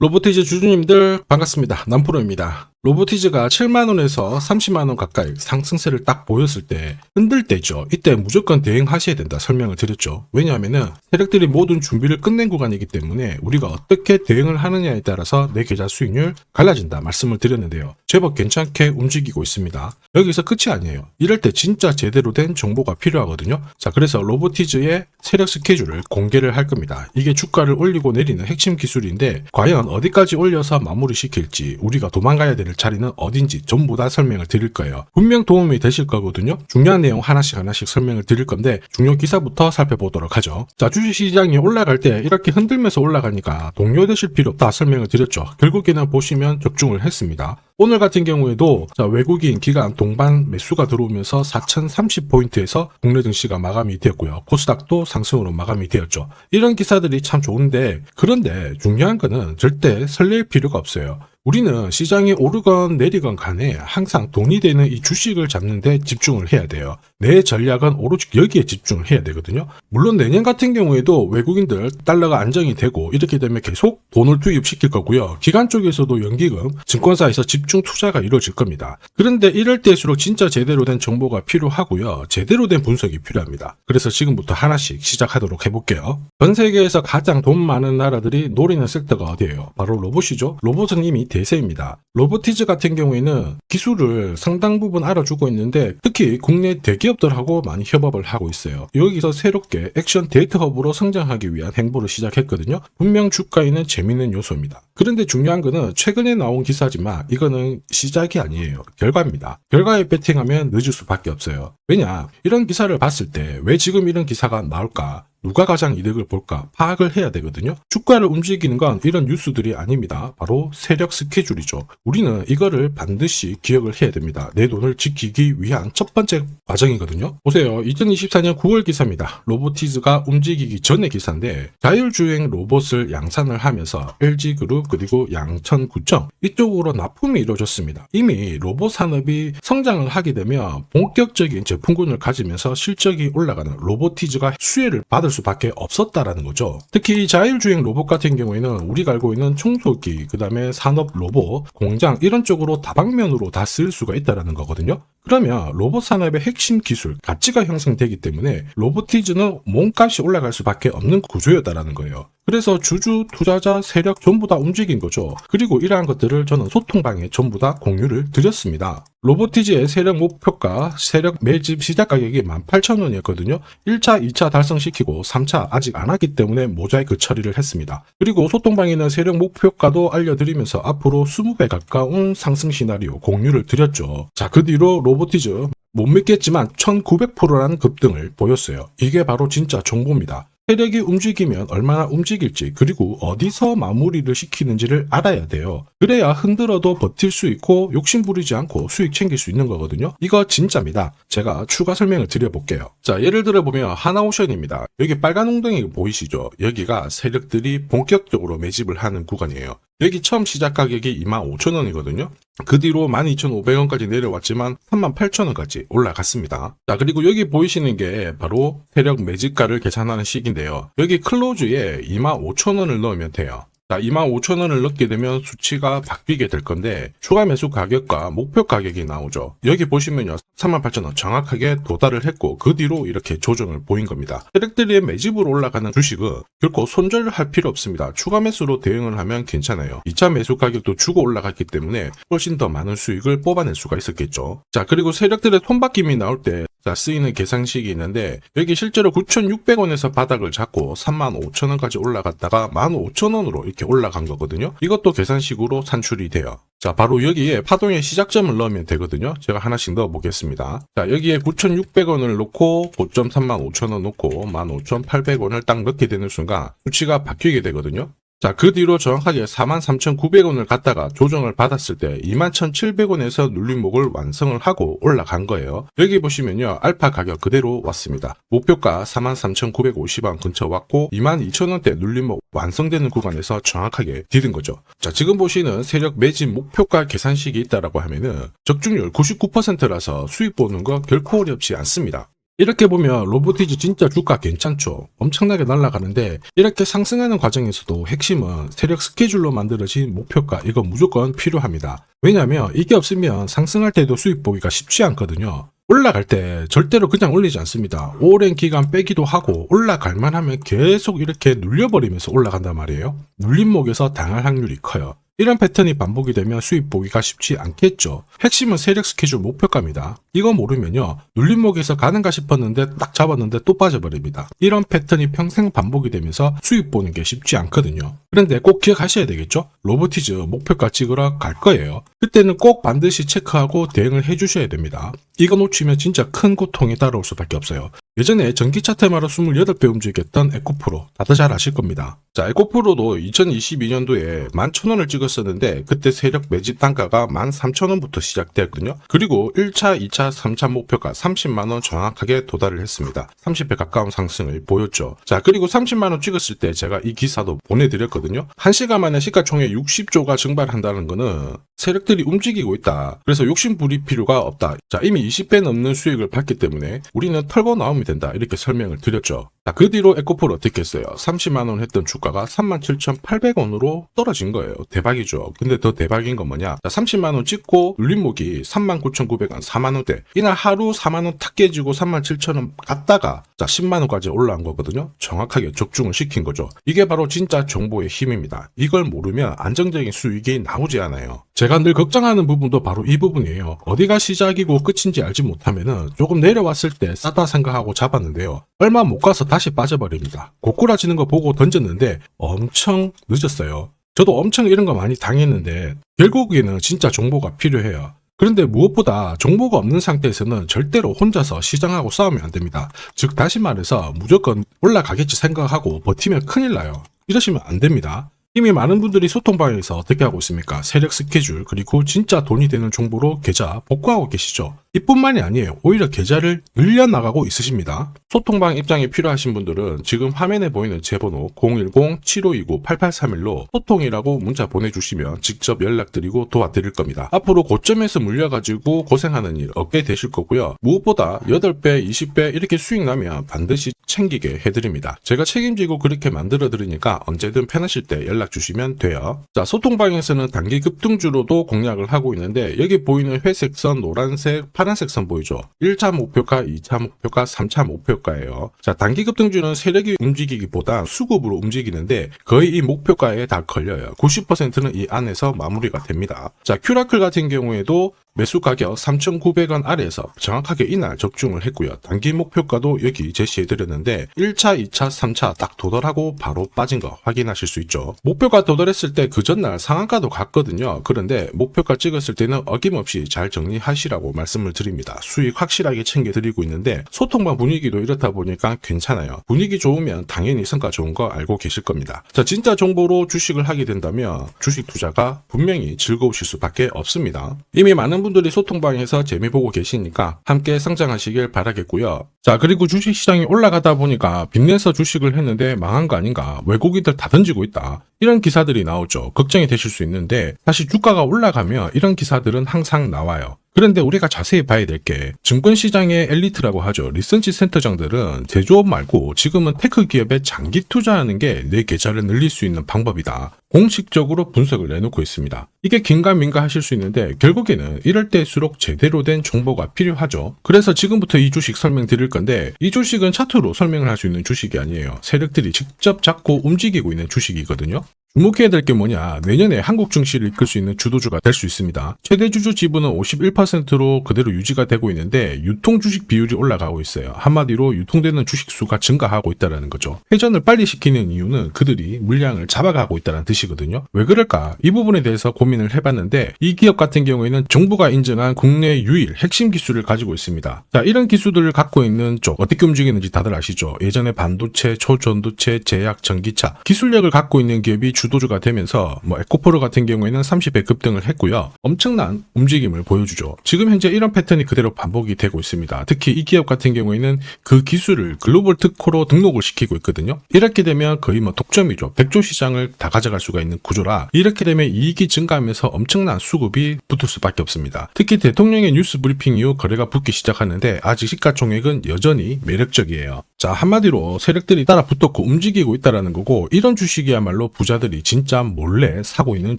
로보티즈 주주님들 반갑습니다. 남프로입니다. 로보티즈가 7만원에서 30만원 가까이 상승세를 딱 보였을 때 흔들 때죠. 이때 무조건 대응하셔야 된다 설명을 드렸죠. 왜냐하면 세력들이 모든 준비를 끝낸 구간이기 때문에 우리가 어떻게 대응을 하느냐에 따라서 내 계좌 수익률 갈라진다 말씀을 드렸는데요. 제법 괜찮게 움직이고 있습니다. 여기서 끝이 아니에요. 이럴 때 진짜 제대로 된 정보가 필요하거든요. 자, 그래서 로보티즈의 세력 스케줄을 공개를 할 겁니다. 이게 주가를 올리고 내리는 핵심 기술인데 과연 어디까지 올려서 마무리 시킬지, 우리가 도망가야 될 자리는 어딘지 전부 다 설명을 드릴 거예요. 분명 도움이 되실 거거든요. 중요한 내용 하나씩 설명을 드릴 건데 중요 기사부터 살펴보도록 하죠. 자, 주식시장이 올라갈 때 이렇게 흔들면서 올라가니까 동요되실 필요 없다 설명을 드렸죠. 결국에는 보시면 적중을 했습니다. 오늘 같은 경우에도 외국인 기관 동반 매수가 들어오면서 4030포인트에서 국내 증시가 마감이 되었고요. 코스닥도 상승으로 마감이 되었죠. 이런 기사들이 참 좋은데, 그런데 중요한 거는 절대 설렐 필요가 없어요. 우리는 시장이 오르건 내리건 간에 항상 돈이 되는 이 주식을 잡는 데 집중을 해야 돼요. 내 전략은 오로지 여기에 집중을 해야 되거든요. 물론 내년 같은 경우에도 외국인들 달러가 안정이 되고 이렇게 되면 계속 돈을 투입시킬 거고요. 기관 쪽에서도 연기금, 증권사에서 집중 투자가 이루어질 겁니다. 그런데 이럴 때일수록 진짜 제대로 된 정보가 필요하고요. 제대로 된 분석이 필요합니다. 그래서 지금부터 하나씩 시작하도록 해볼게요. 전 세계에서 가장 돈 많은 나라들이 노리는 섹터가 어디예요? 바로 로봇이죠. 로봇은 이미 대세입니다. 로보티즈 같은 경우에는 기술을 상당 부분 알아주고 있는데 특히 국내 대기업들하고 많이 협업을 하고 있어요. 여기서 새롭게 액션 데이터 허브로 성장하기 위한 행보를 시작했거든요. 분명 주가에는 재밌는 요소입니다. 그런데 중요한 거는 최근에 나온 기사지만 이거는 시작이 아니에요. 결과입니다. 결과에 배팅하면 늦을 수밖에 없어요. 왜냐? 이런 기사를 봤을 때 왜 지금 이런 기사가 나올까? 누가 가장 이득을 볼까 파악을 해야 되거든요. 주가를 움직이는 건 이런 뉴스들이 아닙니다. 바로 세력 스케줄이죠. 우리는 이거를 반드시 기억을 해야 됩니다. 내 돈을 지키기 위한 첫 번째 과정이거든요. 보세요. 2024년 9월 기사입니다. 로보티즈가 움직이기 전의 기사인데 자율주행 로봇을 양산을 하면서 LG그룹 그리고 양천구청 이쪽으로 납품이 이루어졌습니다. 이미 로봇 산업이 성장을 하게 되면 본격적인 제품군을 가지면서 실적이 올라가는 로보티즈가 수혜를 받을 수밖에 없었다라는 거죠. 특히 자율주행 로봇 같은 경우에는 우리가 알고 있는 청소기, 그 다음에 산업 로봇, 공장 이런 쪽으로 다방면으로 다 쓸 수가 있다라는 거거든요. 그러면 로봇 산업의 핵심 기술, 가치가 형성되기 때문에 로보티즈는 몸값이 올라갈 수밖에 없는 구조였다라는 거예요. 그래서 주주, 투자자, 세력 전부 다 움직인 거죠. 그리고 이러한 것들을 저는 소통방에 전부 다 공유를 드렸습니다. 로보티즈의 세력 목표가 세력 매집 시작 가격이 18,000원이었거든요. 1차, 2차 달성시키고 3차 아직 안 하기 때문에 모자이크 처리를 했습니다. 그리고 소통방에는 세력 목표가도 알려드리면서 앞으로 20배 가까운 상승 시나리오 공유를 드렸죠. 자, 그 뒤로 로보티즈 못 믿겠지만 1900%라는 급등을 보였어요. 이게 바로 진짜 정보입니다. 세력이 움직이면 얼마나 움직일지 그리고 어디서 마무리를 시키는지를 알아야 돼요. 그래야 흔들어도 버틸 수 있고 욕심부리지 않고 수익 챙길 수 있는 거거든요. 이거 진짜입니다. 제가 추가 설명을 드려볼게요. 자, 예를 들어 보면 하나오션입니다. 여기 빨간 웅덩이 보이시죠? 여기가 세력들이 본격적으로 매집을 하는 구간이에요. 여기 처음 시작 가격이 25,000원이거든요. 그 뒤로 12,500원까지 내려왔지만 38,000원까지 올라갔습니다. 자, 그리고 여기 보이시는 게 바로 세력 매집가를 계산하는 식인데요. 여기 클로즈에 25,000원을 넣으면 돼요. 자, 25,000원을 넣게 되면 수치가 바뀌게 될 건데 추가 매수 가격과 목표 가격이 나오죠. 여기 보시면요. 38,000원 정확하게 도달을 했고 그 뒤로 이렇게 조정을 보인 겁니다. 세력들이 매집으로 올라가는 주식은 결코 손절을 할 필요 없습니다. 추가 매수로 대응을 하면 괜찮아요. 2차 매수 가격도 주고 올라갔기 때문에 훨씬 더 많은 수익을 뽑아낼 수가 있었겠죠. 자, 그리고 세력들의 손바뀜이 나올 때 쓰이는 계산식이 있는데 여기 실제로 9,600원에서 바닥을 잡고 35,000원까지 올라갔다가 15,000원으로 이렇게 올라간 거거든요. 이것도 계산식으로 산출이 돼요. 자, 바로 여기에 파동의 시작점을 넣으면 되거든요. 제가 하나씩 넣어 보겠습니다. 자, 여기에 9,600원을 놓고 고점 35,000원 놓고 15,800원을 딱 넣게 되는 순간 수치가 바뀌게 되거든요. 자, 그 뒤로 정확하게 43,900원을 갖다가 조정을 받았을 때 21,700원에서 눌림목을 완성을 하고 올라간 거예요. 여기 보시면요. 알파 가격 그대로 왔습니다. 목표가 43,950원 근처 왔고 22,000원대 눌림목 완성되는 구간에서 정확하게 디딘 거죠. 자, 지금 보시는 세력 매집 목표가 계산식이 있다라고 하면은 적중률 99%라서 수익 보는 거 결코 어렵지 않습니다. 이렇게 보면 로보티즈 진짜 주가 괜찮죠. 엄청나게 날아가는데 이렇게 상승하는 과정에서도 핵심은 세력 스케줄로 만들어진 목표가 이거 무조건 필요합니다. 왜냐하면 이게 없으면 상승할 때도 수익 보기가 쉽지 않거든요. 올라갈 때 절대로 그냥 올리지 않습니다. 오랜 기간 빼기도 하고 올라갈만 하면 계속 이렇게 눌려버리면서 올라간단 말이에요. 눌림목에서 당할 확률이 커요. 이런 패턴이 반복이 되면 수익 보기가 쉽지 않겠죠. 핵심은 세력 스케줄 목표가입니다. 이거 모르면요, 눌림목에서 가는가 싶었는데 딱 잡았는데 또 빠져버립니다. 이런 패턴이 평생 반복이 되면서 수익 보는 게 쉽지 않거든요. 그런데 꼭 기억하셔야 되겠죠? 로보티즈 목표가 찍으러 갈 거예요. 그때는 꼭 반드시 체크하고 대응을 해주셔야 됩니다. 이거 놓치면 진짜 큰 고통이 따라올 수밖에 없어요. 예전에 전기차 테마로 28배 움직였던 에코프로 다들 잘 아실 겁니다. 자, 에코프로도 2022년도에 11,000원을 찍었었는데 그때 세력 매집 단가가 13,000원부터 시작되었거든요. 그리고 1차, 2차, 3차 목표가 30만원 정확하게 도달을 했습니다. 30배 가까운 상승을 보였죠. 자, 그리고 30만원 찍었을 때 제가 이 기사도 보내드렸거든요. 1시간 만에 시가총액 60조가 증발한다는 거는 세력들이 움직이고 있다. 그래서 욕심 부릴 필요가 없다. 자, 이미 20배 넘는 수익을 봤기 때문에 우리는 털고 나오면 된다. 이렇게 설명을 드렸죠. 자, 그 뒤로 에코프로 어떻게 했어요? 30만원 했던 주가가 37,800원으로 떨어진 거예요. 대박이죠. 근데 더 대박인 건 뭐냐? 자, 30만원 찍고 눌림목이 39,900원, 4만원대. 이날 하루 4만원 탁 깨지고 37,000원 갔다가 자, 10만원까지 올라온 거거든요. 정확하게 적중을 시킨 거죠. 이게 바로 진짜 정보의 힘입니다. 이걸 모르면 안정적인 수익이 나오지 않아요. 제가 늘 걱정하는 부분도 바로 이 부분이에요. 어디가 시작이고 끝인지 알지 못하면은 조금 내려왔을 때 싸다 생각하고 잡았는데요. 얼마 못 가서 다시 빠져버립니다. 고꾸라지는 거 보고 던졌는데 엄청 늦었어요. 저도 엄청 이런 거 많이 당했는데 결국에는 진짜 정보가 필요해요. 그런데 무엇보다 정보가 없는 상태에서는 절대로 혼자서 시장하고 싸우면 안 됩니다. 즉 다시 말해서 무조건 올라가겠지 생각하고 버티면 큰일 나요. 이러시면 안 됩니다. 이미 많은 분들이 소통방에서 어떻게 하고 있습니까? 세력 스케줄 그리고 진짜 돈이 되는 정보로 계좌 복구하고 계시죠. 이뿐만이 아니에요. 오히려 계좌를 늘려나가고 있으십니다. 소통방 입장이 필요하신 분들은 지금 화면에 보이는 제 번호 010-7529-8831로 소통이라고 문자 보내주시면 직접 연락드리고 도와드릴 겁니다. 앞으로 고점에서 물려가지고 고생하는 일 없게 되실 거고요. 무엇보다 8배, 20배 이렇게 수익 나면 반드시 챙기게 해드립니다. 제가 책임지고 그렇게 만들어 드리니까 언제든 편하실 때 연락 주시면 돼요. 자, 소통방에서는 단기 급등주로도 공략을 하고 있는데 여기 보이는 회색 선, 노란색, 파란색 선 보이죠? 1차 목표가, 2차 목표가, 3차 목표가예요. 자, 단기 급등주는 세력이 움직이기보다 수급으로 움직이는데 거의 이 목표가에 다 걸려요. 90%는 이 안에서 마무리가 됩니다. 자, 큐라클 같은 경우에도 매수 가격 3,900원 아래에서 정확하게 이날 적중을 했고요. 단기 목표가도 여기 제시해드렸는데 1차, 2차, 3차 딱 도달하고 바로 빠진 거 확인하실 수 있죠. 목표가 도달했을 때 그 전날 상한가도 갔거든요. 그런데 목표가 찍었을 때는 어김없이 잘 정리하시라고 말씀을 드립니다. 수익 확실하게 챙겨드리고 있는데 소통방 분위기도 이렇다 보니까 괜찮아요. 분위기 좋으면 당연히 성과 좋은 거 알고 계실 겁니다. 자, 진짜 정보로 주식을 하게 된다면 주식 투자가 분명히 즐거우실 수밖에 없습니다. 이미 많은 분들이 소통방에서 재미 보고 계시니까 함께 성장하시길 바라겠고요. 자, 그리고 주식시장이 올라가다 보니까 빚내서 주식을 했는데 망한 거 아닌가, 외국인들 다 던지고 있다, 이런 기사들이 나오죠. 걱정이 되실 수 있는데 사실 주가가 올라가면 이런 기사들은 항상 나와요. 그런데 우리가 자세히 봐야 될 게 증권시장의 엘리트라고 하죠. 리서치 센터장들은 제조업 말고 지금은 테크 기업에 장기 투자하는 게 내 계좌를 늘릴 수 있는 방법이다. 공식적으로 분석을 내놓고 있습니다. 이게 긴가민가 하실 수 있는데 결국에는 이럴 때일수록 제대로 된 정보가 필요하죠. 그래서 지금부터 이 주식 설명드릴 건데 이 주식은 차트로 설명을 할 수 있는 주식이 아니에요. 세력들이 직접 잡고 움직이고 있는 주식이거든요. 주목해야 될 게 뭐냐, 내년에 한국 증시를 이끌 수 있는 주도주가 될 수 있습니다. 최대 주주 지분은 51%로 그대로 유지가 되고 있는데 유통 주식 비율이 올라가고 있어요. 한마디로 유통되는 주식 수가 증가하고 있다는 거죠. 회전을 빨리 시키는 이유는 그들이 물량을 잡아가고 있다는 뜻이거든요. 왜 그럴까? 이 부분에 대해서 고민을 해봤는데 이 기업 같은 경우에는 정부가 인정한 국내 유일 핵심 기술을 가지고 있습니다. 자, 이런 기술들을 갖고 있는 쪽 어떻게 움직이는지 다들 아시죠? 예전에 반도체, 초전도체, 제약, 전기차 기술력을 갖고 있는 기업이 주도주가 되면서 에코프로 같은 경우에는 30배 급등을 했고요. 엄청난 움직임을 보여주죠. 지금 현재 이런 패턴이 그대로 반복이 되고 있습니다. 특히 이 기업 같은 경우에는 그 기술을 글로벌 특허로 등록을 시키고 있거든요. 이렇게 되면 거의 독점이죠. 100조 시장을 다 가져갈 수가 있는 구조라 이렇게 되면 이익이 증가하면서 엄청난 수급이 붙을 수밖에 없습니다. 특히 대통령의 뉴스 브리핑 이후 거래가 붙기 시작하는데 아직 시가총액은 여전히 매력적이에요. 자, 한마디로 세력들이 따라 붙었고 움직이고 있다라는 거고, 이런 주식이야말로 부자들이 진짜 몰래 사고 있는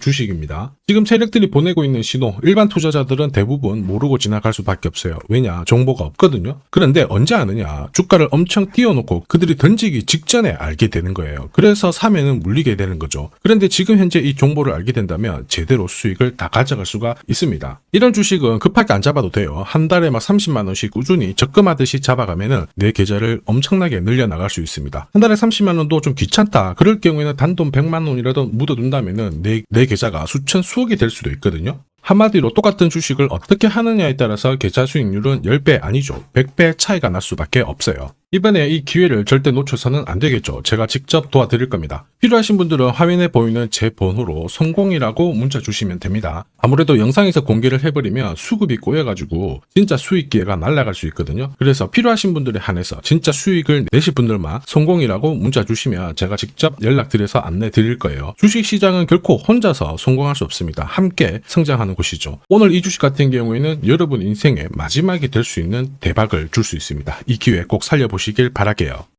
주식입니다. 지금 세력들이 보내고 있는 신호, 일반 투자자들은 대부분 모르고 지나갈 수밖에 없어요. 왜냐? 정보가 없거든요. 그런데 언제 아느냐? 주가를 엄청 띄워놓고 그들이 던지기 직전에 알게 되는 거예요. 그래서 사면은 물리게 되는 거죠. 그런데 지금 현재 이 정보를 알게 된다면 제대로 수익을 다 가져갈 수가 있습니다. 이런 주식은 급하게 안 잡아도 돼요. 한 달에 30만 원씩 꾸준히 적금하듯이 잡아가면은 내 계좌를 엄청나게 늘려나갈 수 있습니다. 한 달에 30만 원도 좀 귀찮다. 그럴 경우에는 단돈 100만 원이라도 묻어둔다면은 내 계좌가 수천 수억이 될 수도 있거든요. 한마디로 똑같은 주식을 어떻게 하느냐에 따라서 계좌 수익률은 10배 아니죠. 100배 차이가 날 수밖에 없어요. 이번에 이 기회를 절대 놓쳐서는 안 되겠죠. 제가 직접 도와드릴 겁니다. 필요하신 분들은 화면에 보이는 제 번호로 성공이라고 문자 주시면 됩니다. 아무래도 영상에서 공개를 해버리면 수급이 꼬여가지고 진짜 수익 기회가 날아갈 수 있거든요. 그래서 필요하신 분들에 한해서 진짜 수익을 내실 분들만 성공이라고 문자 주시면 제가 직접 연락드려서 안내 드릴 거예요. 주식시장은 결코 혼자서 성공할 수 없습니다. 함께 성장하는 곳이죠. 오늘 이 주식 같은 경우에는 여러분 인생의 마지막이 될 수 있는 대박을 줄 수 있습니다. 이 기회 꼭 살려보시길 바랄게요.